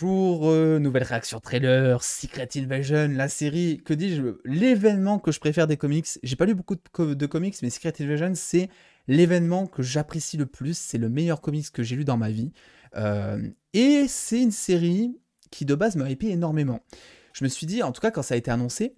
Bonjour, nouvelle réaction trailer, Secret Invasion, la série, que dis-je, l'événement que je préfère des comics. J'ai pas lu beaucoup de comics, mais Secret Invasion, c'est l'événement que j'apprécie le plus. C'est le meilleur comics que j'ai lu dans ma vie. Et c'est une série qui, de base, m'a hypé énormément. Je me suis dit, en tout cas, quand ça a été annoncé,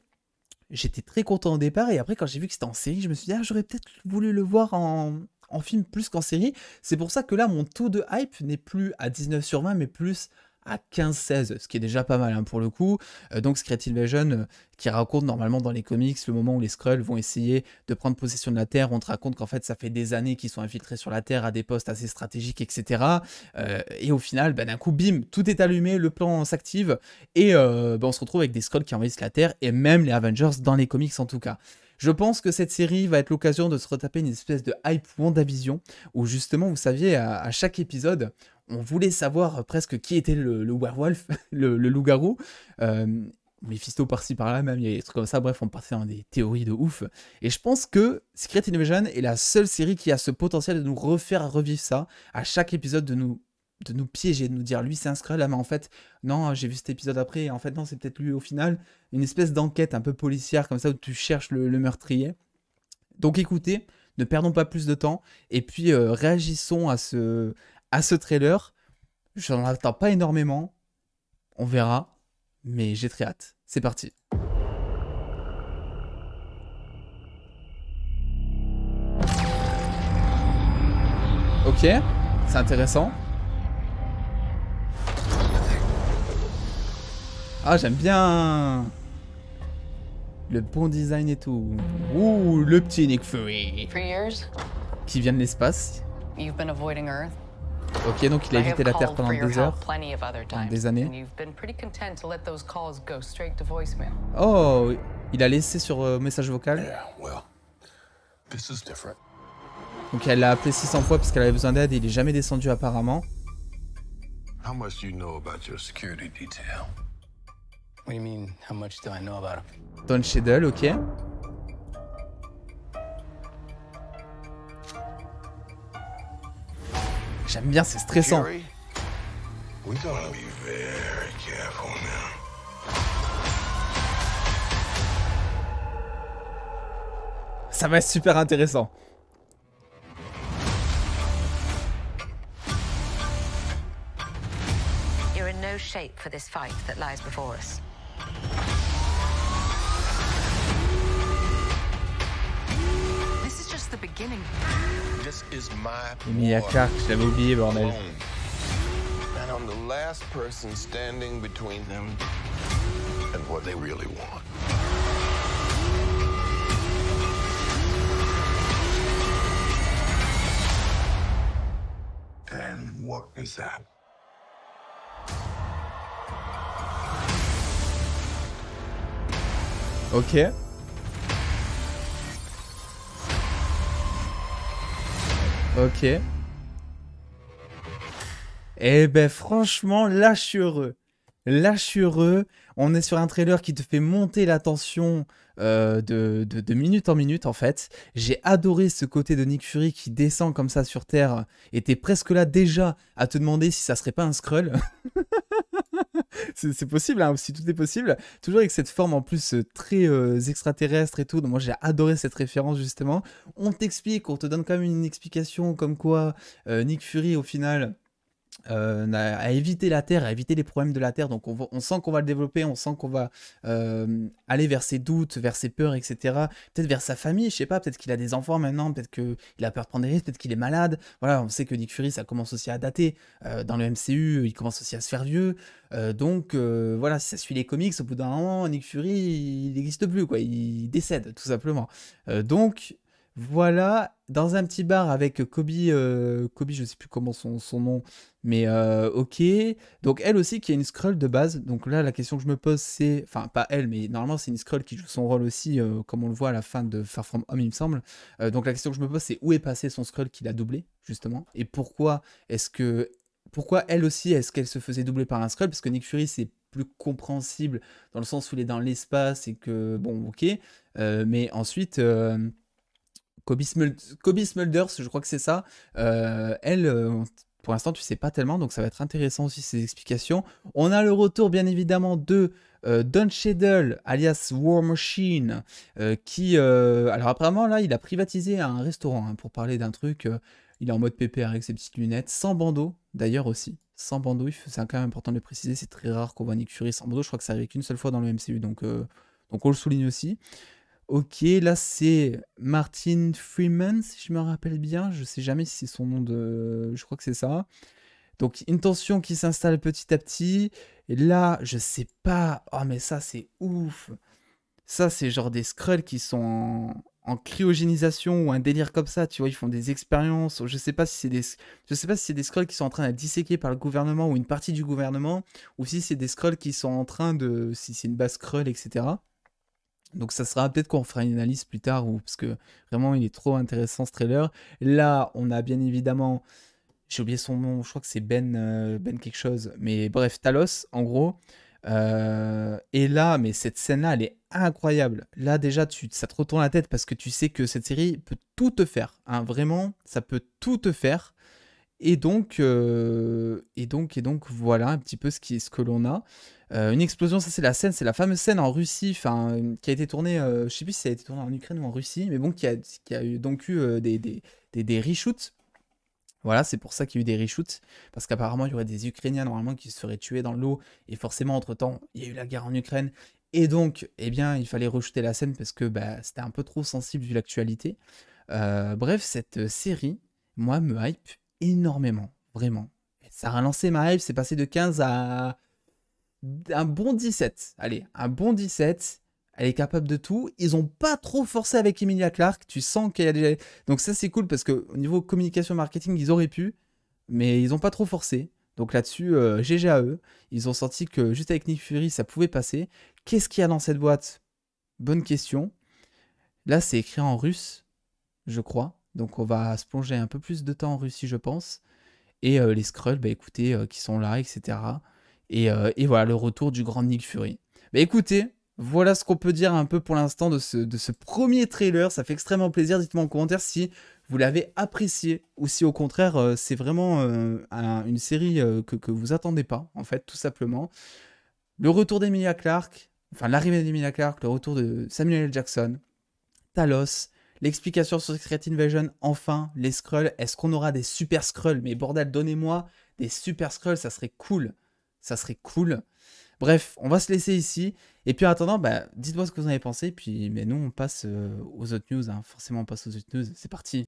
j'étais très content au départ. Et après, quand j'ai vu que c'était en série, je me suis dit, ah, j'aurais peut-être voulu le voir en film plus qu'en série. C'est pour ça que là, mon taux de hype n'est plus à 19 sur 20, mais plus à 15-16, ce qui est déjà pas mal hein, pour le coup. Donc Secret Invasion, qui raconte normalement dans les comics le moment où les Skrulls vont essayer de prendre possession de la Terre. On te raconte qu'en fait ça fait des années qu'ils sont infiltrés sur la Terre à des postes assez stratégiques, etc. Et au final, ben, d'un coup, bim, tout est allumé, le plan s'active, et ben, on se retrouve avec des Skrulls qui envahissent la Terre, et même les Avengers dans les comics en tout cas. Je pense que cette série va être l'occasion de se retaper une espèce de hype WandaVision, où justement, vous saviez, à chaque épisode, on voulait savoir presque qui était le werewolf, le loup-garou. Mephisto par-ci par-là, même, il y a des trucs comme ça. Bref, on partait dans des théories de ouf. Et je pense que Secret Invasion est la seule série qui a ce potentiel de nous refaire revivre ça, à chaque épisode, de nous piéger, de nous dire lui c'est un Skrull, mais en fait, non, j'ai vu cet épisode après, et en fait, non, c'est peut-être lui au final. Une espèce d'enquête un peu policière, comme ça, où tu cherches le meurtrier. Donc écoutez, ne perdons pas plus de temps, et puis réagissons à ce trailer. J'en attends pas énormément, on verra, mais j'ai très hâte. C'est parti. Ok, c'est intéressant. Ah, j'aime bien le bon design et tout. Ouh, le petit Nick Fury qui vient de l'espace. Ok, donc il a évité la Terre pendant des heures, pendant des années. Oh, il a laissé sur message vocal. Donc elle l'a appelé 600 fois parce qu'elle avait besoin d'aide et il est jamais descendu apparemment. How much do you know about your security detail? What do you mean, how much do I know about him? Don Cheadle, ok. J'aime bien, c'est stressant. Fury, we gotta be very careful now. Ça va être super intéressant. You're in no shape for this fight that lies before us. This is just the beginning. This is my Emilia war Clarke, je l'avais oublié, bordel. alone. And I'm the last person standing between them and what they really want. And what is that? Ok. Ok. Eh ben franchement, là je suis heureux. Là je suis heureux. On est sur un trailer qui te fait monter la tension de minute en minute en fait. J'ai adoré ce côté de Nick Fury qui descend comme ça sur Terre et t'es presque là déjà à te demander si ça serait pas un Skrull. C'est possible, hein, aussi tout est possible. Toujours avec cette forme en plus très extraterrestre et tout. Donc moi j'ai adoré cette référence justement. On t'explique, on te donne quand même une explication comme quoi Nick Fury au final a évité la Terre, a évité les problèmes de la Terre. Donc on sent qu'on va le développer, on sent qu'on va aller vers ses doutes, vers ses peurs, etc. Peut-être vers sa famille, je sais pas, peut-être qu'il a des enfants maintenant, peut-être qu'il a peur de prendre des risques, peut-être qu'il est malade. Voilà, on sait que Nick Fury, ça commence aussi à dater. Dans le MCU, il commence aussi à se faire vieux. Donc voilà, si ça suit les comics, au bout d'un moment, Nick Fury, il n'existe plus, quoi. Il décède, tout simplement. Donc voilà, dans un petit bar avec Kobe, Kobe, je sais plus comment son nom, mais ok. Donc elle aussi qui est une Skrull de base. Donc là, la question que je me pose, c'est, enfin pas elle, mais normalement c'est une Skrull qui joue son rôle aussi, comme on le voit à la fin de Far From Home, il me semble. Donc la question que je me pose, c'est où est passé son Skrull qu'il a doublé justement, et pourquoi elle aussi, est-ce qu'elle se faisait doubler par un Skrull? Parce que Nick Fury, c'est plus compréhensible dans le sens où il est dans l'espace et que, bon, ok. Mais ensuite, Kobe Smulders, je crois que c'est ça. Elle, pour l'instant, tu sais pas tellement, donc ça va être intéressant aussi ces explications. On a le retour, bien évidemment, de Don Cheadle, alias War Machine, qui... alors apparemment, là, il a privatisé un restaurant, hein, pour parler d'un truc. Il est en mode pépère avec ses petites lunettes, sans bandeau, d'ailleurs aussi. Sans bandeau, c'est quand même important de le préciser, c'est très rare qu'on voit Nick Fury sans bandeau. Je crois que ça arrive qu'une seule fois dans le MCU, donc on le souligne aussi. Ok, là c'est Martin Freeman, si je me rappelle bien. Je sais jamais si c'est son nom de... Je crois que c'est ça. Donc une tension qui s'installe petit à petit. Et là, je sais pas... Oh mais ça c'est ouf. Ça c'est genre des Skrulls qui sont en cryogénisation ou un délire comme ça. Tu vois, ils font des expériences. Je sais pas si c'est des Skrulls qui sont en train d'être disséqués par le gouvernement ou une partie du gouvernement. Ou si c'est des Skrulls qui sont en train de... Si c'est une base Skrull, etc. Donc ça sera peut-être qu'on fera une analyse plus tard, parce que vraiment il est trop intéressant ce trailer. Là, on a bien évidemment, j'ai oublié son nom, je crois que c'est Ben quelque chose, mais bref, Talos en gros. Et là, mais cette scène-là, elle est incroyable. Là déjà, ça te retourne la tête parce que tu sais que cette série peut tout te faire, hein, vraiment, ça peut tout te faire. Et donc, voilà un petit peu ce que l'on a. Une explosion, ça c'est la fameuse scène en Russie, qui a été tournée, je sais plus si ça a été tourné en Ukraine ou en Russie, mais bon, qui a eu des reshoots. Voilà, c'est pour ça qu'il y a eu des reshoots, parce qu'apparemment il y aurait des Ukrainiens normalement qui se seraient tués dans l'eau, et forcément entre-temps, il y a eu la guerre en Ukraine, et donc, eh bien, il fallait reshooter la scène parce que c'était un peu trop sensible vu l'actualité. Bref, cette série, moi, me hype énormément, vraiment. Ça a relancé ma hype, c'est passé de 15 à un bon 17. Allez, un bon 17. Elle est capable de tout. Ils ont pas trop forcé avec Emilia Clarke. Tu sens qu'elle a déjà... Donc ça, c'est cool parce qu'au niveau communication marketing, ils auraient pu, mais ils ont pas trop forcé. Donc là-dessus, GG à eux. Ils ont senti que juste avec Nick Fury, ça pouvait passer. Qu'est-ce qu'il y a dans cette boîte? Bonne question. Là, c'est écrit en russe, je crois. Donc on va se plonger un peu plus de temps en Russie, je pense. Et les Skrulls, écoutez, qui sont là, etc. Et voilà, le retour du grand Nick Fury. Écoutez, voilà ce qu'on peut dire un peu pour l'instant de ce premier trailer. Ça fait extrêmement plaisir. Dites-moi en commentaire si vous l'avez apprécié ou si au contraire, c'est vraiment une série que vous attendez pas, en fait, tout simplement. Le retour d'Emilia Clarke, enfin l'arrivée d'Emilia Clarke, le retour de Samuel L. Jackson, Talos, l'explication sur Secret Invasion, enfin, les Skrulls. Est-ce qu'on aura des super Skrulls? Mais bordel, donnez-moi des super Skrulls, ça serait cool. Ça serait cool. Bref, on va se laisser ici. Et puis en attendant, dites-moi ce que vous en avez pensé. Puis, mais nous, on passe aux autres news. Hein. Forcément, on passe aux autres news. C'est parti.